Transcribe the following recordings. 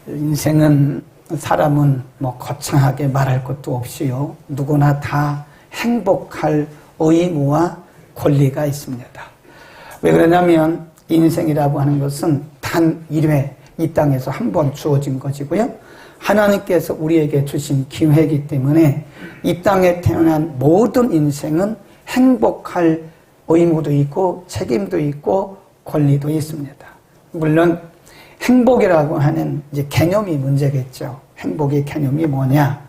인생은 사람은 뭐 거창하게 말할 것도 없이요. 누구나 다 행복할 의무와 권리가 있습니다. 왜 그러냐면 인생이라고 하는 것은 단 1회 이 땅에서 한 번 주어진 것이고요. 하나님께서 우리에게 주신 기회이기 때문에 이 땅에 태어난 모든 인생은 행복할 의무도 있고 책임도 있고 권리도 있습니다. 물론 행복이라고 하는 이제 개념이 문제겠죠. 행복의 개념이 뭐냐?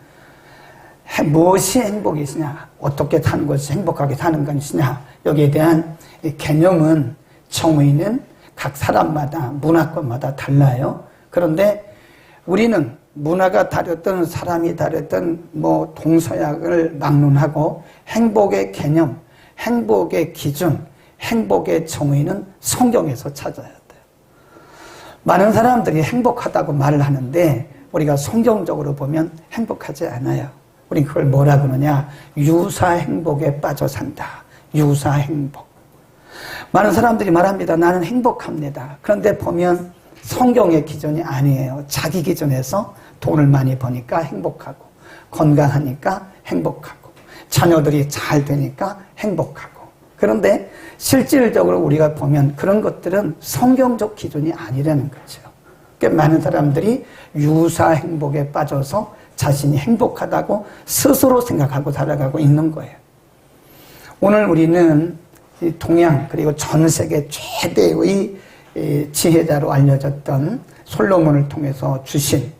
무엇이 행복이시냐? 어떻게 사는 것이 행복하게 사는 것이냐? 여기에 대한 개념은 정의는 각 사람마다 문화권마다 달라요. 그런데 우리는 문화가 다르든 사람이 다르든 뭐 동서양을 막론하고 행복의 개념, 행복의 기준, 행복의 정의는 성경에서 찾아야 돼요. 많은 사람들이 행복하다고 말을 하는데 우리가 성경적으로 보면 행복하지 않아요. 우린 그걸 뭐라 그러냐? 유사 행복에 빠져 산다. 유사 행복. 많은 사람들이 말합니다. 나는 행복합니다. 그런데 보면 성경의 기준이 아니에요. 자기 기준에서 돈을 많이 버니까 행복하고, 건강하니까 행복하고, 자녀들이 잘 되니까 행복하고. 그런데 실질적으로 우리가 보면 그런 것들은 성경적 기준이 아니라는 거죠. 그러니까 많은 사람들이 유사 행복에 빠져서 자신이 행복하다고 스스로 생각하고 살아가고 있는 거예요. 오늘 우리는 동양 그리고 전 세계 최대의 지혜자로 알려졌던 솔로몬을 통해서 주신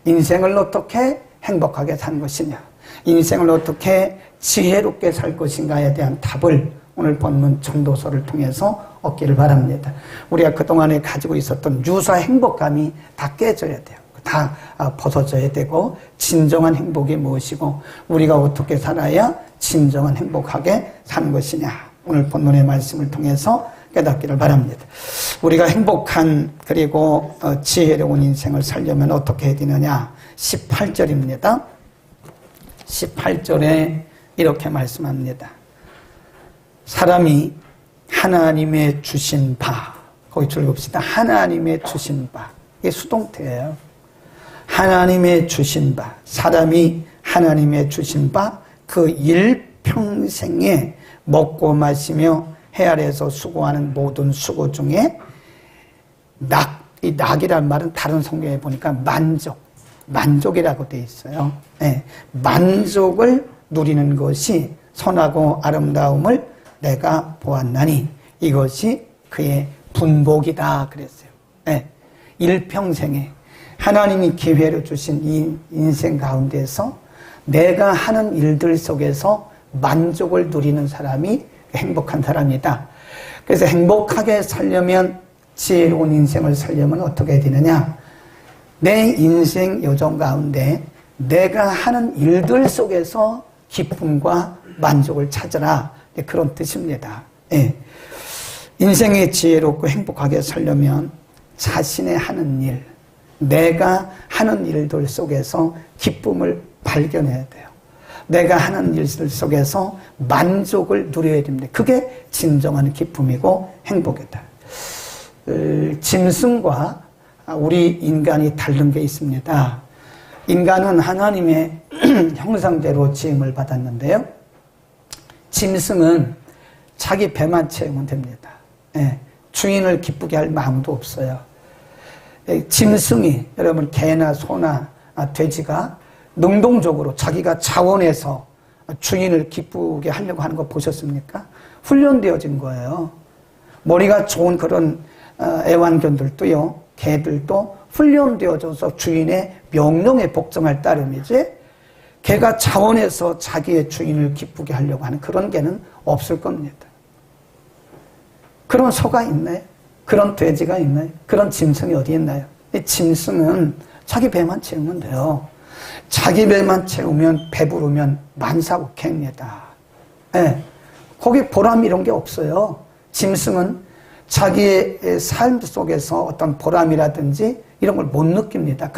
인생을 어떻게 행복하게 산 것이냐, 인생을 어떻게 지혜롭게 살 것인가에 대한 답을 오늘 본문 전도서를 통해서 얻기를 바랍니다. 우리가 그동안에 가지고 있었던 유사 행복감이 다 깨져야 돼요. 다 벗어져야 되고 진정한 행복이 무엇이고 우리가 어떻게 살아야 진정한 행복하게 사는 것이냐, 오늘 본문의 말씀을 통해서 깨닫기를 바랍니다. 우리가 행복한 그리고 지혜로운 인생을 살려면 어떻게 해야 되느냐? 18절입니다. 18절에 이렇게 말씀합니다. 사람이 하나님의 주신 바, 거기 줄봅시다. 하나님의 주신 바. 이게 수동태예요. 하나님의 주신 바, 사람이 하나님의 주신 바, 그 일평생에 먹고 마시며 해 아래에서 수고하는 모든 수고 중에 이 낙이란 말은 다른 성경에 보니까 만족이라고 되어 있어요. 네, 만족을 누리는 것이 선하고 아름다움을 내가 보았나니 이것이 그의 분복이다 그랬어요. 네, 일평생에 하나님이 기회를 주신 이 인생 가운데서 내가 하는 일들 속에서 만족을 누리는 사람이 행복한 사람이다. 그래서 행복하게 살려면, 지혜로운 인생을 살려면 어떻게 해야 되느냐? 내 인생 여정 가운데 내가 하는 일들 속에서 기쁨과 만족을 찾으라. 그런 뜻입니다. 예. 인생이 지혜롭고 행복하게 살려면 자신의 하는 일, 내가 하는 일들 속에서 기쁨을 발견해야 돼요. 내가 하는 일들 속에서 만족을 누려야 됩니다. 그게 진정한 기쁨이고 행복이다. 짐승과 우리 인간이 다른 게 있습니다. 인간은 하나님의 형상대로 지음을 받았는데요. 짐승은 자기 배만 채우면 됩니다. 예, 주인을 기쁘게 할 마음도 없어요. 짐승이, 여러분 개나 소나 돼지가 능동적으로 자기가 자원해서 주인을 기쁘게 하려고 하는 거 보셨습니까? 훈련되어진 거예요. 머리가 좋은 그런 애완견들도요, 개들도 훈련되어져서 주인의 명령에 복종할 따름이지, 개가 자원해서 자기의 주인을 기쁘게 하려고 하는 그런 개는 없을 겁니다. 그런 소가 있나요? 그런 돼지가 있나요? 그런 짐승이 어디 있나요? 이 짐승은 자기 배만 채우면 돼요. 자기 배만 채우면, 배부르면 만사오케입니다. 네. 거기 보람 이런 게 없어요. 짐승은 자기의 삶 속에서 어떤 보람이라든지 이런 걸 못 느낍니다.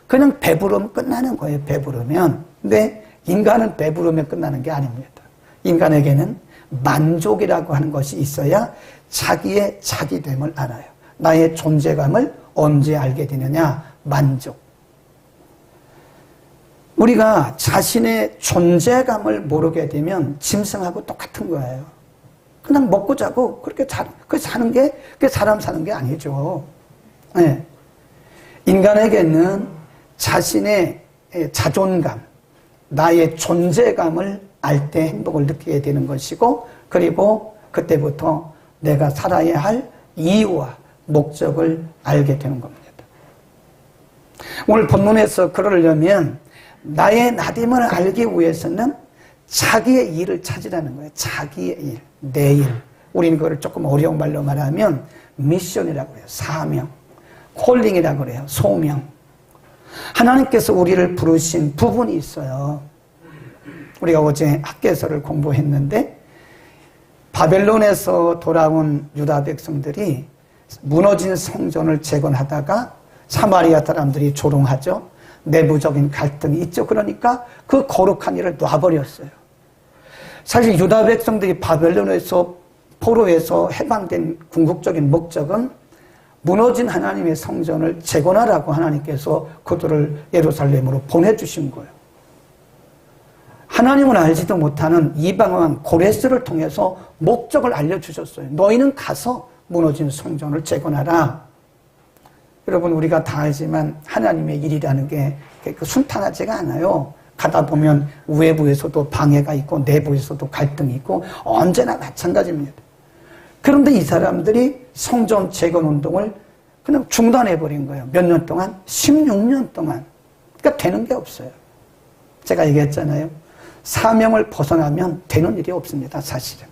그냥 배부르면 끝나는 거예요. 배부르면. 근데 인간은 배부르면 끝나는 게 아닙니다. 인간에게는 만족이라고 하는 것이 있어야 자기의 자기됨을 알아요. 나의 존재감을 언제 알게 되느냐? 만족. 우리가 자신의 존재감을 모르게 되면 짐승하고 똑같은 거예요. 그냥 먹고 자고 그렇게 사는 게 그게 사람 사는 게 아니죠. 네. 인간에게는 자신의 자존감, 나의 존재감을 알 때 행복을 느끼게 되는 것이고, 그리고 그때부터 내가 살아야 할 이유와 목적을 알게 되는 겁니다. 오늘 본문에서 그러려면 나의 나됨을 알기 위해서는 자기의 일을 찾으라는 거예요. 자기의 일, 내 일. 우리는 그걸 조금 어려운 말로 말하면 미션이라고 해요. 사명, 콜링이라고 그래요. 소명. 하나님께서 우리를 부르신 부분이 있어요. 우리가 어제 학개서를 공부했는데 바벨론에서 돌아온 유다 백성들이 무너진 성전을 재건하다가 사마리아 사람들이 조롱하죠. 내부적인 갈등이 있죠. 그러니까 그 거룩한 일을 놔버렸어요. 사실 유다 백성들이 바벨론에서 포로에서 해방된 궁극적인 목적은 무너진 하나님의 성전을 재건하라고 하나님께서 그들을 예루살렘으로 보내주신 거예요. 하나님은 알지도 못하는 이방왕 고레스를 통해서 목적을 알려주셨어요. 너희는 가서 무너진 성전을 재건하라. 여러분, 우리가 다 알지만 하나님의 일이라는 게 순탄하지가 않아요. 가다 보면 외부에서도 방해가 있고 내부에서도 갈등이 있고 언제나 마찬가지입니다. 그런데 이 사람들이 성전 재건 운동을 그냥 중단해버린 거예요. 몇 년 동안? 16년 동안. 그러니까 되는 게 없어요. 제가 얘기했잖아요. 사명을 벗어나면 되는 일이 없습니다. 사실은.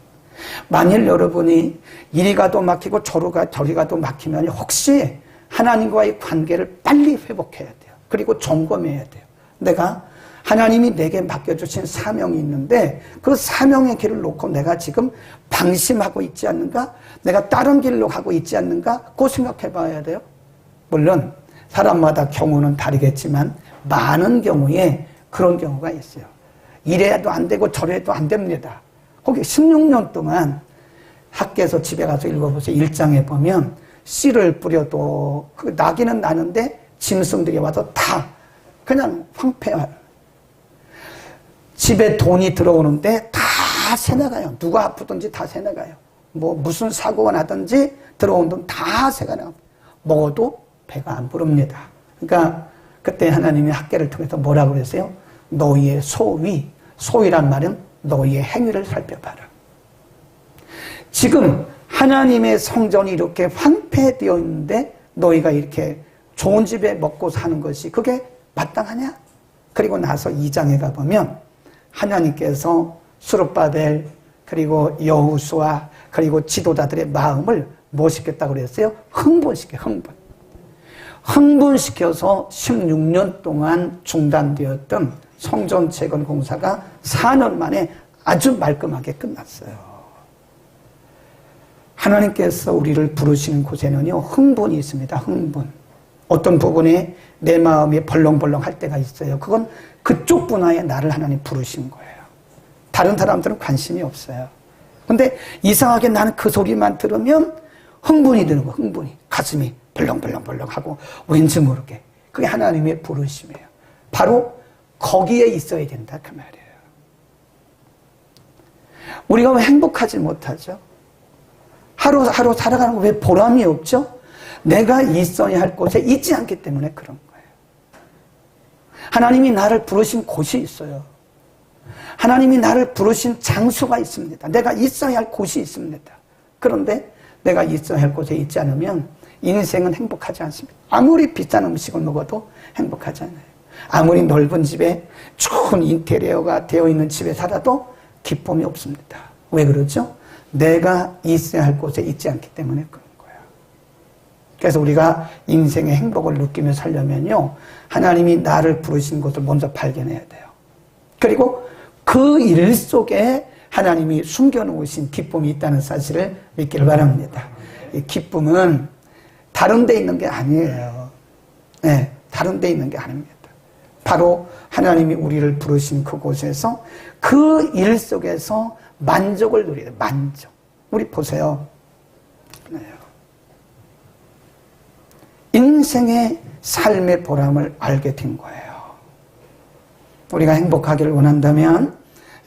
만일 여러분이 이리 가도 막히고 저리 가도 막히면 혹시 하나님과의 관계를 빨리 회복해야 돼요. 그리고 점검해야 돼요. 내가 하나님이 내게 맡겨주신 사명이 있는데 그 사명의 길을 놓고 내가 지금 방심하고 있지 않는가? 내가 다른 길로 가고 있지 않는가? 그거 생각해 봐야 돼요. 물론 사람마다 경우는 다르겠지만 많은 경우에 그런 경우가 있어요. 이래도 안 되고 저래도 안 됩니다. 거기 16년 동안 학교에서 집에 가서 읽어보세요. 1장에 보면 씨를 뿌려도 그 나기는 나는데 짐승들이 와서 다 그냥 황폐해요. 집에 돈이 들어오는데 다 새나가요. 누가 아프든지 다 새나가요. 뭐 무슨 사고가 나든지 들어온 돈 다 새나가요. 먹어도 배가 안 부릅니다. 그러니까 그때 하나님이 학계를 통해서 뭐라고 그랬어요? 너희의 소위란 말은 너희의 행위를 살펴봐라. 지금 하나님의 성전이 이렇게 황폐되어 있는데 너희가 이렇게 좋은 집에 먹고 사는 것이 그게 마땅하냐? 그리고 나서 2장에 가보면 하나님께서 수룹바벨 그리고 여호수아 그리고 지도자들의 마음을 뭐 시켰다고 그랬어요? 흥분시켜서 16년 동안 중단되었던 성전 재건 공사가 4년 만에 아주 말끔하게 끝났어요. 하나님께서 우리를 부르시는 곳에는요, 흥분이 있습니다. 흥분. 어떤 부분에 내 마음이 벌렁벌렁 할 때가 있어요. 그건 그쪽 분야에 나를 하나님 부르신 거예요. 다른 사람들은 관심이 없어요. 근데 이상하게 나는 그 소리만 들으면 흥분이 드는 거예요. 흥분이. 가슴이 벌렁벌렁벌렁하고 왠지 모르게. 그게 하나님의 부르심이에요. 바로 거기에 있어야 된다 그 말이에요. 우리가 왜 행복하지 못하죠? 하루하루 살아가는 거 왜 보람이 없죠? 내가 있어야 할 곳에 있지 않기 때문에 그런 거예요. 하나님이 나를 부르신 곳이 있어요. 하나님이 나를 부르신 장소가 있습니다. 내가 있어야 할 곳이 있습니다. 그런데 내가 있어야 할 곳에 있지 않으면 인생은 행복하지 않습니다. 아무리 비싼 음식을 먹어도 행복하지 않아요. 아무리 넓은 집에 좋은 인테리어가 되어 있는 집에 살아도 기쁨이 없습니다. 왜 그러죠? 내가 있어야 할 곳에 있지 않기 때문에 그런 거예요. 그래서 우리가 인생의 행복을 느끼며 살려면요, 하나님이 나를 부르신 것을 먼저 발견해야 돼요. 그리고 그 일 속에 하나님이 숨겨놓으신 기쁨이 있다는 사실을 믿기를 바랍니다. 이 기쁨은 다른 데 있는 게 아니에요. 네, 다른 데 있는 게 아닙니다. 바로 하나님이 우리를 부르신 그곳에서 그 일 속에서 만족을 누리는 만족. 우리 보세요. 인생의 삶의 보람을 알게 된 거예요. 우리가 행복하기를 원한다면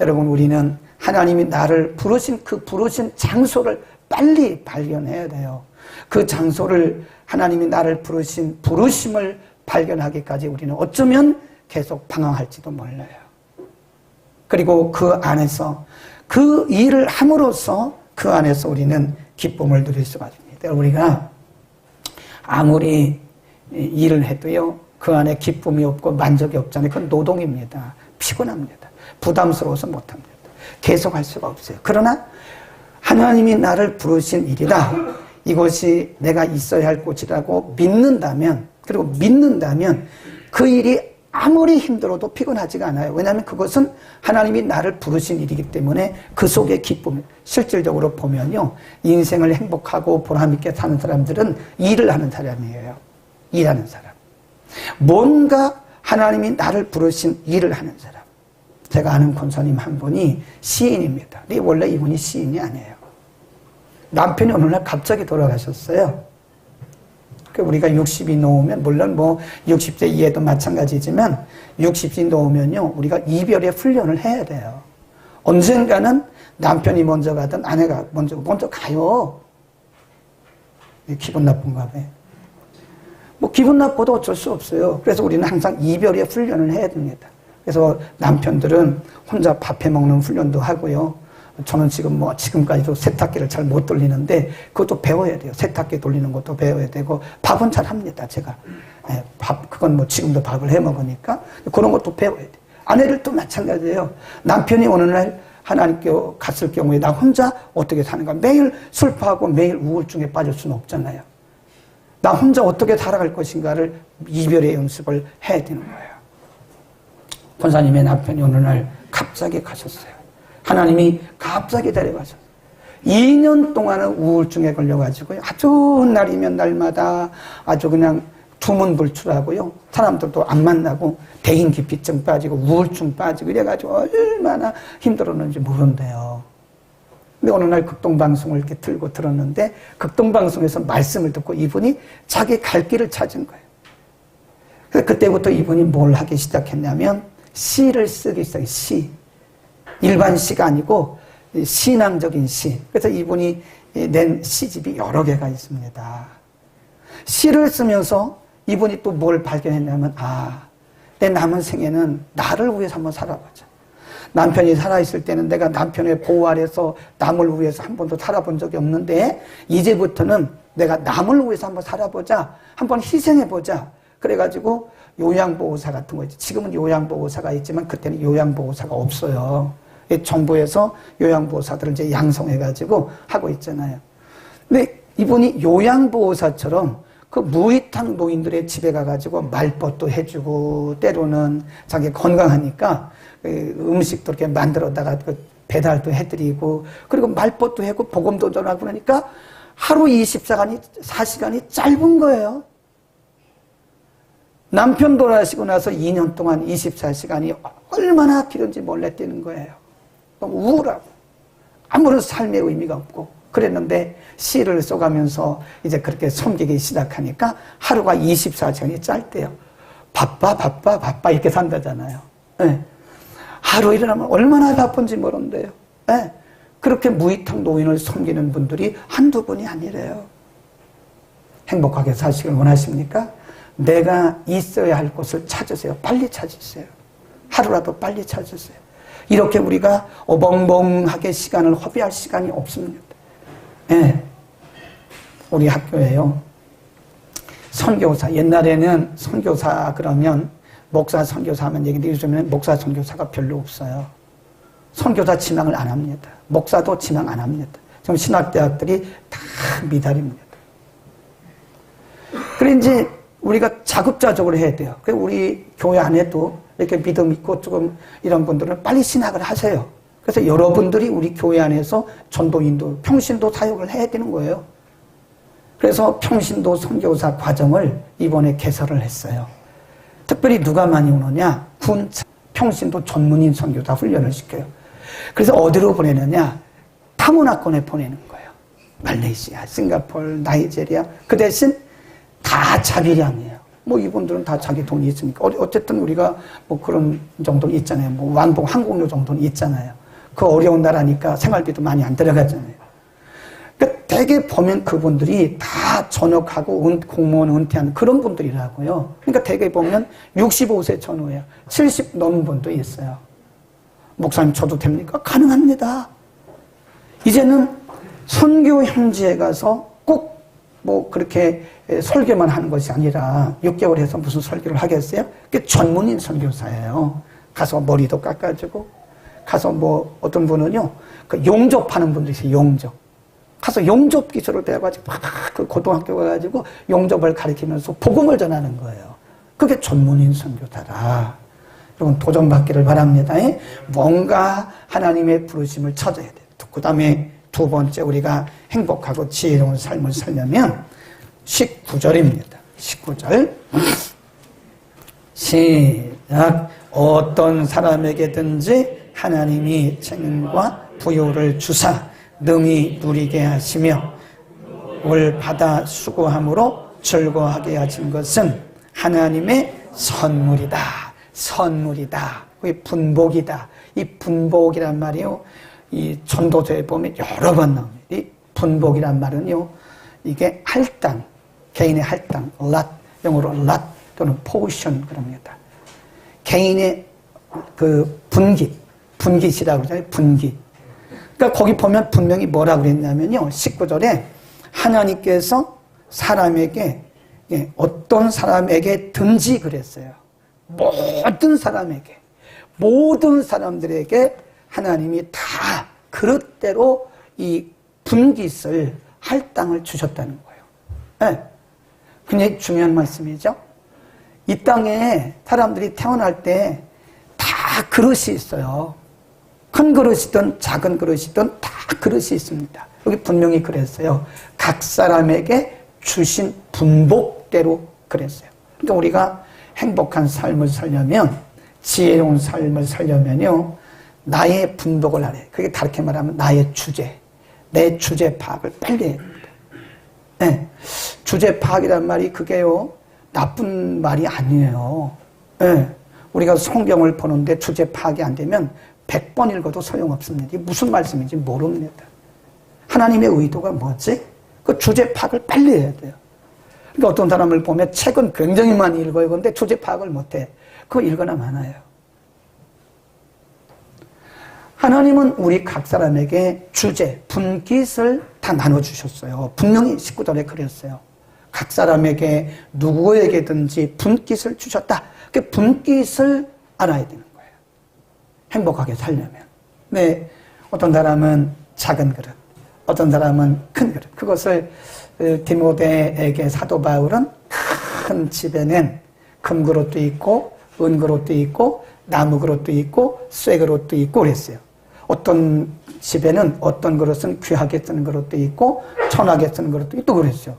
여러분, 우리는 하나님이 나를 부르신 그 부르신 장소를 빨리 발견해야 돼요. 그 장소를, 하나님이 나를 부르신 부르심을 발견하기까지 우리는 어쩌면 계속 방황할지도 몰라요. 그리고 그 안에서, 그 일을 함으로써 그 안에서 우리는 기쁨을 누릴 수가 있습니다. 우리가 아무리 일을 해도요, 그 안에 기쁨이 없고 만족이 없잖아요. 그건 노동입니다. 피곤합니다. 부담스러워서 못합니다. 계속 할 수가 없어요. 그러나 하나님이 나를 부르신 일이다, 이것이 내가 있어야 할 곳이라고 믿는다면, 그리고 믿는다면 그 일이 아무리 힘들어도 피곤하지가 않아요. 왜냐하면 그것은 하나님이 나를 부르신 일이기 때문에 그 속에 기쁨, 실질적으로 보면요, 인생을 행복하고 보람있게 사는 사람들은 일을 하는 사람이에요. 일하는 사람. 뭔가 하나님이 나를 부르신 일을 하는 사람. 제가 아는 권사님 한 분이 시인입니다. 근데 원래 이분이 시인이 아니에요. 남편이 어느 날 갑자기 돌아가셨어요. 우리가 60이 넘으면, 물론 뭐 60세 이해도 마찬가지지만 60이 넘으면요, 우리가 이별의 훈련을 해야 돼요. 언젠가는 남편이 먼저 가든 아내가 먼저 가요. 기분 나쁜가 봐요. 뭐 기분 나빠도 어쩔 수 없어요. 그래서 우리는 항상 이별의 훈련을 해야 됩니다. 그래서 남편들은 혼자 밥 해 먹는 훈련도 하고요. 저는 지금까지도 세탁기를 잘 못 돌리는데 그것도 배워야 돼요. 세탁기 돌리는 것도 배워야 되고, 밥은 잘 합니다, 제가. 네, 그건 뭐 지금도 밥을 해 먹으니까 그런 것도 배워야 돼요. 아내들도 마찬가지예요. 남편이 어느 날 하나님께 갔을 경우에 나 혼자 어떻게 사는가. 매일 슬퍼하고 매일 우울증에 빠질 수는 없잖아요. 나 혼자 어떻게 살아갈 것인가를 이별의 연습을 해야 되는 거예요. 권사님의 남편이 어느 날 갑자기 가셨어요. 하나님이 갑자기 데려가셨어요. 2년 동안은 우울증에 걸려가지고 아주 날이면 날마다 아주 그냥 두문불출하고요. 사람들도 안 만나고 대인기피증 빠지고 우울증 빠지고 이래가지고 얼마나 힘들었는지 모른대요. 근데 어느 날 극동방송을 이렇게 틀고 들었는데 극동방송에서 말씀을 듣고 이분이 자기 갈 길을 찾은 거예요. 그래서 그때부터 이분이 뭘 하기 시작했냐면 시를 쓰기 시작해요. 시. 일반 시가 아니고 신앙적인 시. 그래서 이분이 낸 시집이 여러 개가 있습니다. 시를 쓰면서 이분이 또 뭘 발견했냐면, 내 남은 생에는 나를 위해서 한번 살아보자. 남편이 살아있을 때는 내가 남편의 보호 아래서 남을 위해서 한 번도 살아본 적이 없는데 이제부터는 내가 남을 위해서 한번 살아보자. 한번 희생해보자. 그래가지고 요양보호사 같은 거 있지. 지금은 요양보호사가 있지만 그때는 요양보호사가 없어요. 정부에서 요양보호사들을 이제 양성해가지고 하고 있잖아요. 근데 이분이 요양보호사처럼 그 무이탁 노인들의 집에 가가지고 말벗도 해주고, 때로는 자기 건강하니까 음식도 이렇게 만들어다가 배달도 해드리고, 그리고 말벗도 하고 복음도 전하고 그러니까 하루 24시간이 짧은 거예요. 남편 돌아가시고 나서 2년 동안 24시간이 얼마나 길은지 몰래 뛰는 거예요. 너무 우울하고 아무런 삶의 의미가 없고 그랬는데 시를 써가면서 이제 그렇게 섬기기 시작하니까 하루가 24시간이 짧대요. 바빠 이렇게 산다잖아요. 네. 하루 일어나면 얼마나 바쁜지 모른대요. 네. 그렇게 무이탁 노인을 섬기는 분들이 한두 분이 아니래요. 행복하게 사시길 원하십니까? 내가 있어야 할 곳을 찾으세요. 빨리 찾으세요. 하루라도 빨리 찾으세요. 이렇게 우리가 어벙벙하게 시간을 허비할 시간이 없습니다. 네. 우리 학교에요. 선교사, 옛날에는 선교사 그러면 목사 선교사 하면 얘기인데 요즘에는 목사 선교사가 별로 없어요. 선교사 지망을 안 합니다. 목사도 지망 안 합니다. 지금 신학대학들이 다 미달입니다. 그래 이제 우리가 자급자족을 해야 돼요. 그래서 우리 교회 안에도 이렇게 믿음 있고 조금 이런 분들은 빨리 신학을 하세요. 그래서 여러분들이 우리 교회 안에서 전도인도, 평신도 사역을 해야 되는 거예요. 그래서 평신도 선교사 과정을 이번에 개설을 했어요. 특별히 누가 많이 오느냐? 군차 평신도 전문인 선교사 훈련을 시켜요. 그래서 어디로 보내느냐? 타문화권에 보내는 거예요. 말레이시아, 싱가포르, 나이지리아. 그 대신 다 자기량이에요. 뭐 이분들은 다 자기 돈이 있으니까. 어쨌든 우리가 뭐 그런 정도는 있잖아요. 뭐 왕복 항공료 정도는 있잖아요. 그 어려운 나라니까 생활비도 많이 안 들어가잖아요. 그러니까 대개 보면 그분들이 다 전역하고 공무원 은퇴한 그런 분들이라고요. 그러니까 대개 보면 65세 전후에 70 넘은 분도 있어요. 목사님 저도 됩니까? 가능합니다. 이제는 선교 현지에 가서 꼭 뭐 그렇게 설교만 하는 것이 아니라 6개월 해서 무슨 설교를 하겠어요? 그게 전문인 선교사예요. 가서 머리도 깎아주고 가서 뭐 어떤 분은요 그 용접하는 분도 있어요. 용접. 가서 용접 기술을 배워가지고 막 그 고등학교 가가지고 용접을 가르치면서 복음을 전하는 거예요. 그게 전문인 선교사라. 여러분 도전받기를 바랍니다. 뭔가 하나님의 부르심을 찾아야 돼요. 그 다음에 두 번째 우리가 행복하고 지혜로운 삶을 살려면 19절입니다. 19절 시작. 어떤 사람에게든지 하나님이 책임과 부요를 주사 능히 누리게 하시며 올 받아 수고함으로 즐거워하게 하신 것은 하나님의 선물이다. 선물이다. 그게 분복이다. 이 분복이란 말이요. 이 전도서에 보면 여러 번 나옵니다. 이 분복이란 말은요. 이게 할당, 개인의 할당, lot, 영어로 lot 또는 portion 그럽니다. 개인의 그 분깃이라고 그러잖아요. 분깃. 그러니까 거기 보면 분명히 뭐라고 그랬냐면요. 19절에 하나님께서 사람에게 어떤 사람에게든지 그랬어요. 모든 사람에게, 모든 사람들에게 하나님이 다 그릇대로 이 분깃을 할당을 주셨다는 거예요. 네. 굉장히 중요한 말씀이죠. 이 땅에 사람들이 태어날 때 다 그릇이 있어요. 큰 그릇이든 작은 그릇이든 다 그릇이 있습니다. 여기 분명히 그랬어요. 각 사람에게 주신 분복대로 그랬어요. 그러니까 우리가 행복한 삶을 살려면, 지혜로운 삶을 살려면요, 나의 분복을 하래. 그게 다르게 말하면 나의 주제, 내 주제 파악을 빨리 해야 됩니다. 네. 주제 파악이란 말이 그게요, 나쁜 말이 아니에요. 네. 우리가 성경을 보는데 주제 파악이 안 되면 100번 읽어도 소용없습니다. 이게 무슨 말씀인지 모릅니다. 하나님의 의도가 뭐지? 그 주제 파악을 빨리 해야 돼요. 그러니까 어떤 사람을 보면 책은 굉장히 많이 읽어요. 그런데 주제 파악을 못해. 그거 읽거나 많아요. 하나님은 우리 각 사람에게 주제, 분깃을 다 나눠주셨어요. 분명히 19절에 그랬어요. 각 사람에게 누구에게든지 분깃을 주셨다. 그 분깃을 알아야 되는 거예요. 행복하게 살려면. 네, 어떤 사람은 작은 그릇, 어떤 사람은 큰 그릇. 그것을 디모데에게 사도 바울은 큰 집에는 금 그릇도 있고 은 그릇도 있고 나무 그릇도 있고 쇠 그릇도 있고 그랬어요. 어떤 집에는 어떤 그릇은 귀하게 쓰는 그릇도 있고 천하게 쓰는 그릇도 있고 그랬어요.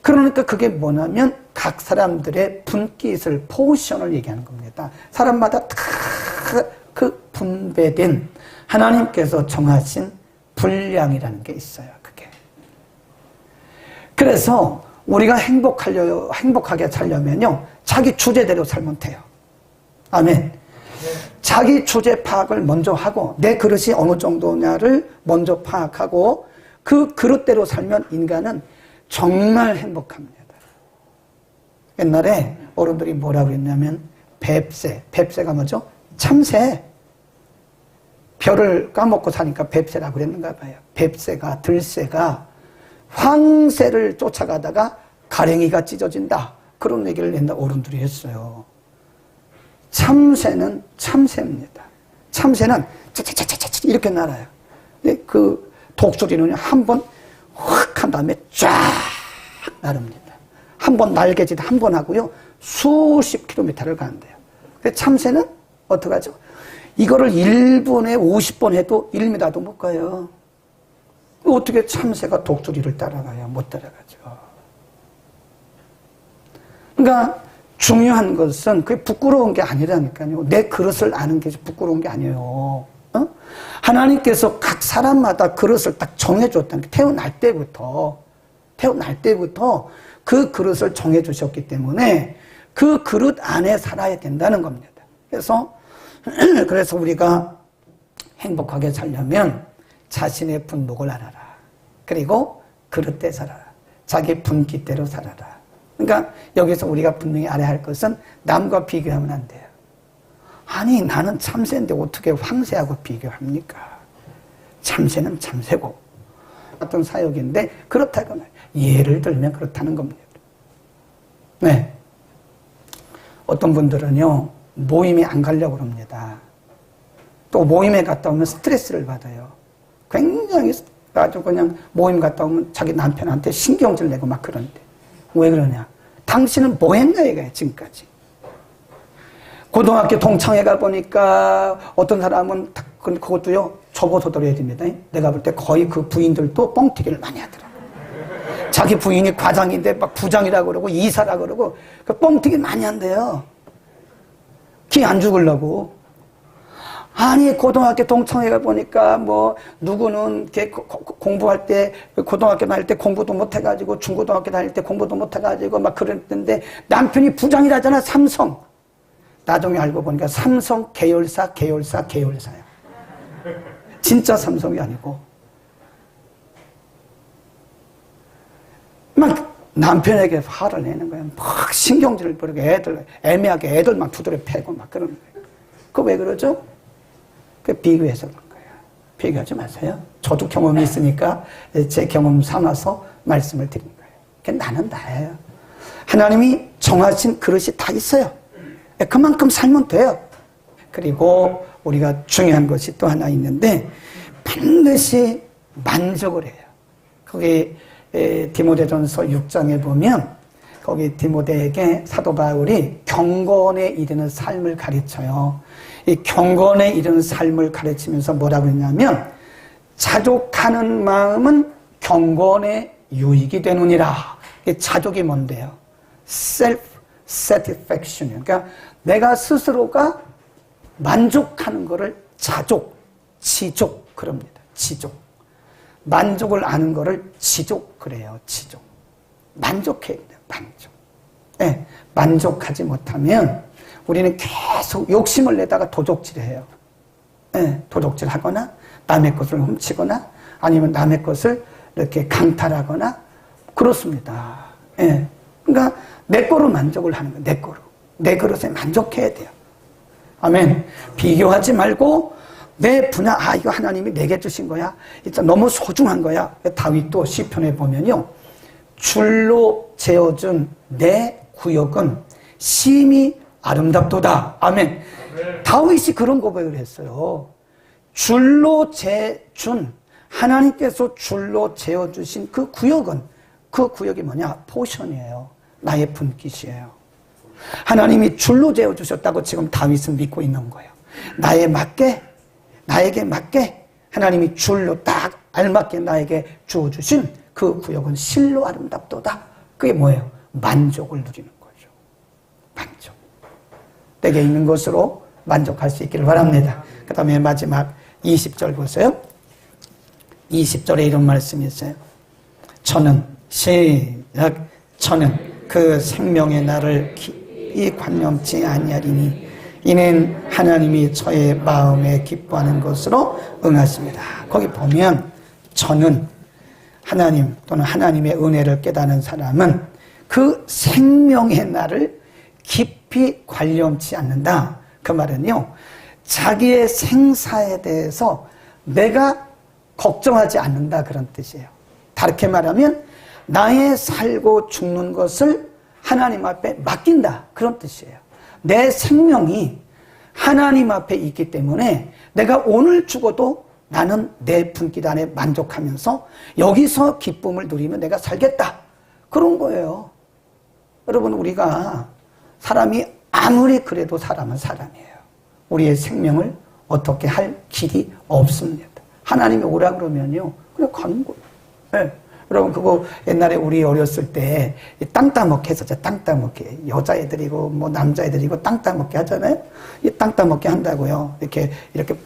그러니까 그게 뭐냐면 각 사람들의 분깃을, 포션을 얘기하는 겁니다. 사람마다 다 그 분배된 하나님께서 정하신 분량이라는 게 있어요. 그게. 그래서 우리가 행복하게 살려면요, 자기 주제대로 살면 돼요. 아멘. 자기 주제 파악을 먼저 하고 내 그릇이 어느 정도냐를 먼저 파악하고 그 그릇대로 살면 인간은 정말 행복합니다. 옛날에 어른들이 뭐라고 했냐면 뱁새가 뭐죠? 참새. 별을 까먹고 사니까 뱁새라고 그랬는가 봐요. 뱁새가, 들새가 황새를 쫓아가다가 가랭이가 찢어진다. 그런 얘기를 옛날 어른들이 했어요. 참새는 참새입니다. 참새는 차차차차차 이렇게 날아요. 근데 그 독수리는 한 번 확 한 다음에 쫙 나릅니다. 한 번 날개짓 한 번 하고요, 수십 킬로미터를 가는데요. 근데 참새는 어떡하죠? 이거를 1분에 50번 해도 1m도 못 가요. 어떻게 참새가 독수리를 따라가요? 못 따라가죠. 그러니까 중요한 것은 그게 부끄러운 게 아니라니까요. 내 그릇을 아는 게 부끄러운 게 아니에요. 어? 하나님께서 각 사람마다 그릇을 딱 정해줬다는 게 태어날 때부터 그 그릇을 정해 주셨기 때문에 그 그릇 안에 살아야 된다는 겁니다. 그래서 우리가 행복하게 살려면 자신의 분목을 알아라. 그리고 그릇대 살아라. 자기 분기대로 살아라. 그러니까 여기서 우리가 분명히 알아야 할 것은 남과 비교하면 안 돼요. 아니 나는 참새인데 어떻게 황새하고 비교합니까? 참새는 참새고 어떤 사역인데 그렇다거나 예를 들면 그렇다는 겁니다. 네. 어떤 분들은요 모임에 안 가려고 그럽니다. 또 모임에 갔다 오면 스트레스를 받아요. 굉장히 아주 그냥 모임 갔다 오면 자기 남편한테 신경질 내고 막 그러는데 왜 그러냐? 당신은 뭐 했냐 이거야 지금까지. 고등학교 동창회 가보니까 어떤 사람은 그것도요 접어서들어야 됩니다. 내가 볼 때 거의 그 부인들도 뻥튀기를 많이 하더라고요. 자기 부인이 과장인데 막 부장이라고 그러고 이사라고 그러고 그 뻥튀기 많이 한대요. 기 안 죽으려고. 아니 고등학교 동창회 가보니까 뭐 누구는 공부할 때 고등학교 다닐 때 공부도 못해가지고 중고등학교 다닐 때 공부도 못해가지고 막 그랬는데 남편이 부장이라잖아. 삼성. 나중에 알고 보니까 삼성 계열사야. 진짜 삼성이 아니고 막 남편에게 화를 내는 거야. 막 신경질을 부리고 애매하게 애들 막 두드려 패고 막 그러는 거예요. 그거 왜 그러죠? 그 비교해서 그런 거예요. 비교하지 마세요. 저도 경험이 있으니까 제 경험 삼아서 말씀을 드린 거예요. 나는 나예요. 하나님이 정하신 그릇이 다 있어요. 그만큼 살면 돼요. 그리고 우리가 중요한 것이 또 하나 있는데 반드시 만족을 해요. 거기 디모데전서 6장에 보면 거기 디모데에게 사도 바울이 경건에 이르는 삶을 가르쳐요. 이 경건에 이르는 삶을 가르치면서 뭐라고 했냐면 자족하는 마음은 경건의 유익이 되느니라. 자족이 뭔데요? self-satisfaction. 그러니까 내가 스스로가 만족하는 거를 자족, 지족 그럽니다. 지족. 만족을 아는 거를 지족 그래요. 지족. 만족해야 돼요. 만족. 네, 만족하지 못하면 우리는 계속 욕심을 내다가 도적질해요. 네, 도적질하거나 남의 것을 훔치거나 아니면 남의 것을 이렇게 강탈하거나 그렇습니다. 네, 그러니까 내 거로 만족을 하는 거예요. 내 거로. 내 그릇에 만족해야 돼요. 아멘. 비교하지 말고 내 분야, 이거 하나님이 내게 주신 거야. 일단 너무 소중한 거야. 다윗도 시편에 보면요. 줄로 재어준 내 구역은 심히 아름답도다. 아멘. 다윗이 그런 고백을 했어요. 줄로 재준, 하나님께서 줄로 재어주신 그 구역은, 그 구역이 뭐냐? 포션이에요. 나의 분깃이에요. 하나님이 줄로 재어주셨다고 지금 다윗은 믿고 있는 거예요. 나에게 맞게 하나님이 줄로 딱 알맞게 나에게 주어주신 그 구역은 실로 아름답도다. 그게 뭐예요? 만족을 누리는 거죠. 만족. 내게 있는 것으로 만족할 수 있기를 바랍니다. 그 다음에 마지막 20절 보세요. 20절에 이런 말씀이 있어요. 저는 그 생명의 날을 이 관념치 아니하리니 이는 하나님이 저의 마음에 기뻐하는 것으로 응하십니다. 거기 보면 저는 하나님 또는 하나님의 은혜를 깨닫는 사람은 그 생명의 날을 깊이 관념치 않는다. 그 말은요, 자기의 생사에 대해서 내가 걱정하지 않는다 그런 뜻이에요. 다르게 말하면 나의 살고 죽는 것을 하나님 앞에 맡긴다 그런 뜻이에요. 내 생명이 하나님 앞에 있기 때문에 내가 오늘 죽어도 나는 내 분깃 안에 만족하면서 여기서 기쁨을 누리며 내가 살겠다 그런 거예요. 여러분, 우리가 사람이 아무리 그래도 사람은 사람이에요. 우리의 생명을 어떻게 할 길이 없습니다. 하나님이 오라 그러면요 그냥 가는 거예요. 네. 여러분, 그거 옛날에 우리 어렸을 때 땅 따먹기 했었죠. 땅 따먹기. 여자애들이고 뭐 남자애들이고 땅 따먹기 하잖아요. 이 땅 따먹기 한다고요. 이렇게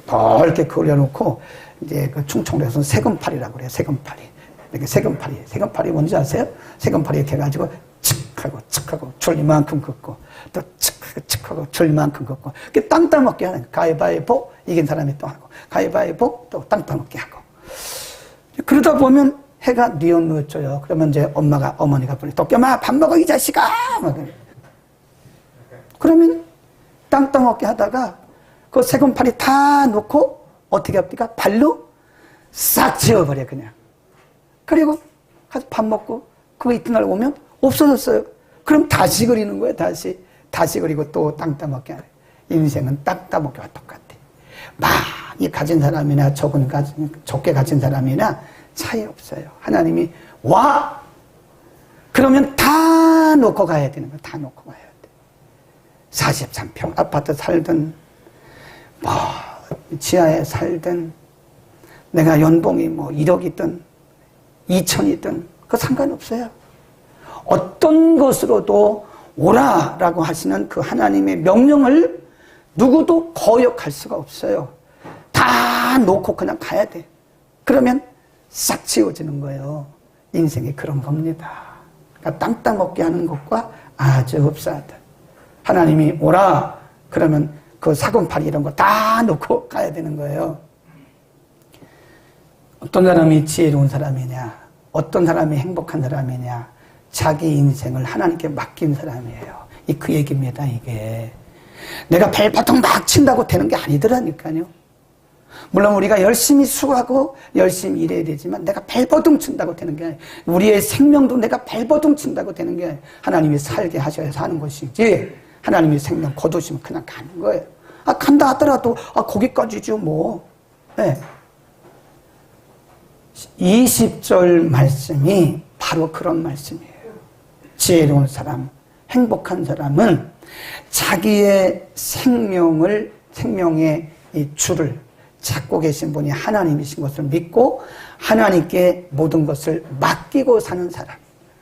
넓게 그려놓고 이제 그 충청도에서는 세금팔이라고 그래요. 세금팔이. 이렇게 세금팔이 뭔지 아세요? 세금팔이 이렇게 해가지고 척하고 줄 이만큼 긋고 또 척하고 줄 이만큼 긋고 이렇게 땅 따먹게 하는 거예요. 가위바위보 이긴 사람이 또 하고 가위바위보 또 땅 따먹게 하고 그러다 보면 해가 뉘어누워져요. 그러면 이제 어머니가 부르 도겸아 밥 먹어 이 자식아 막 그러면 땅 따먹게 하다가 그 세금팔이 다 놓고 어떻게 합니까? 발로 싹 지워버려 그냥. 그리고 가서 밥 먹고 그거 이튿날 오면 없어졌어요. 그럼 다시 그리는 거예요. 다시 그리고 또 땅 따먹게 하네. 인생은 땅 따먹기와 똑같아. 많이 가진 사람이나 적게 가진 사람이나 차이 없어요. 하나님이 와 그러면 다 놓고 가야 되는 거야. 다 놓고 가야 돼. 43평 아파트 살든 뭐 지하에 살든 내가 연봉이 뭐 1억이든 2천이든 그 상관없어요. 어떤 것으로도 오라라고 하시는 그 하나님의 명령을 누구도 거역할 수가 없어요. 다 놓고 그냥 가야 돼. 그러면 싹 지워지는 거예요. 인생이 그런 겁니다. 그러니까 땅 따먹게 하는 것과 아주 흡사하다. 하나님이 오라 그러면 그 사금팔이 이런 거 다 놓고 가야 되는 거예요. 어떤 사람이 지혜로운 사람이냐, 어떤 사람이 행복한 사람이냐, 자기 인생을 하나님께 맡긴 사람이에요. 그 얘기입니다, 이게. 내가 발버둥 막 친다고 되는 게 아니더라니까요. 물론 우리가 열심히 수고하고 열심히 일해야 되지만 내가 발버둥 친다고 되는 게 아니에요. 우리의 생명도 내가 발버둥 친다고 되는 게 아니에요. 하나님이 살게 하셔야 사는 것이지 하나님이 생명 거두시면 그냥 가는 거예요. 간다 하더라도 거기까지죠 뭐. 네. 20절 말씀이 바로 그런 말씀이에요. 지혜로운 사람, 행복한 사람은 자기의 생명의 이 줄을 찾고 계신 분이 하나님이신 것을 믿고 하나님께 모든 것을 맡기고 사는 사람.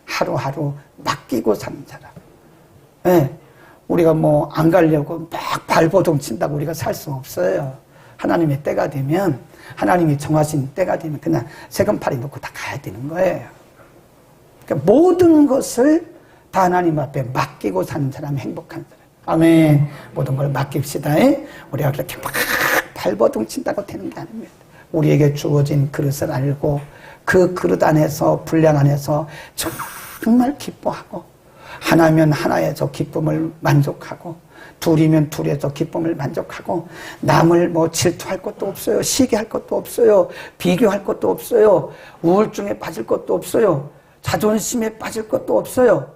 하루하루 맡기고 사는 사람. 네. 우리가 뭐 안 가려고 막 발버둥 친다고 우리가 살 수 없어요. 하나님의 때가 되면 하나님이 정하신 때가 되면 그냥 세금팔이 놓고 다 가야 되는 거예요. 그러니까 모든 것을 다 하나님 앞에 맡기고 사는 사람이 행복한 사람. 아멘. 모든 걸 맡깁시다. 우리가 그렇게 막 발버둥 친다고 되는 게 아닙니다. 우리에게 주어진 그릇을 알고 그 그릇 안에서 분량 안에서 정말 기뻐하고 하나면 하나에서 기쁨을 만족하고 둘이면 둘에서 기쁨을 만족하고 남을 뭐 질투할 것도 없어요. 시기할 것도 없어요. 비교할 것도 없어요. 우울증에 빠질 것도 없어요. 자존심에 빠질 것도 없어요.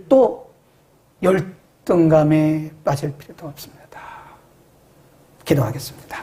또 열등감에 빠질 필요도 없습니다. 기도하겠습니다.